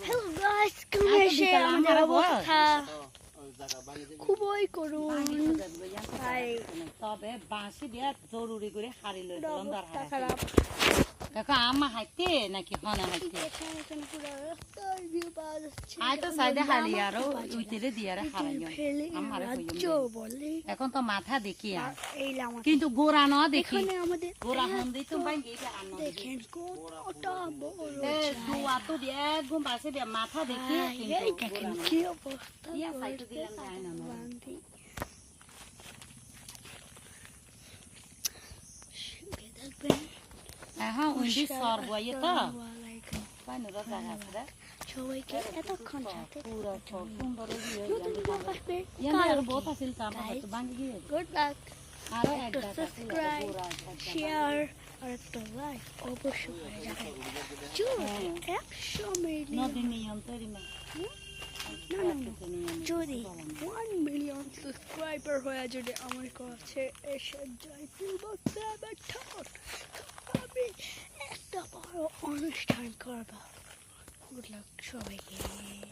Hello guys, কেমন আছেন? আমাদের অবস্থা খুবই করুণ। তবে বাঁশি দিয়ে জরুরি করে হারি লই অবস্থা খারাপ। দেখো আমা হাইতে নাকি হনা হাইতে এখানে পুরো রাস্তার ভিউ পাওয়া যাচ্ছে। আই তো সাইডে হালি আর উইতেরে দিয়ে আর হারাইও আমারে রাজ্য বলে এখন তো মাথা দেখি আর এই লামা কিন্তু গোরা ন দেখি এখানে আমাদের গোরা হন্দি তো ভাই গেছে আর ন দেখেন কতটা বড় দুয়া তো দিয়ে ঘুম বাসে দিয়ে মাথা দেখি এই দেখেন কি অবস্থা। ইয়া সাইডে দিলাম যায় না বান্দি দেখবেন হ্যাঁ উন্দি সর বইয়ে তো আসসালামুয়ালাইকুম। পানি রাজা আছে সবাইকে এতক্ষণ সাথে পুরো সুন্দর দিয়ে নতুন ব্লগ আসবে ইয়ানে আর বহুত আছিল কাম হয়তো ভাঙি গিয়ে গুড লাক। আর একটা সাবস্ক্রাইব শেয়ার আর একটা লাইক অবশ্যই করে যাবেন। যদি 100 মিলিয়ন নদী নিয়ম তৈরি না যদি 1 মিলিয়ন সাবস্ক্রাইবার হয়ে যদি আমার কাছে এসে যায় আমি একটা বড় অনুষ্ঠান করবো। গুড লাক সবাইকে।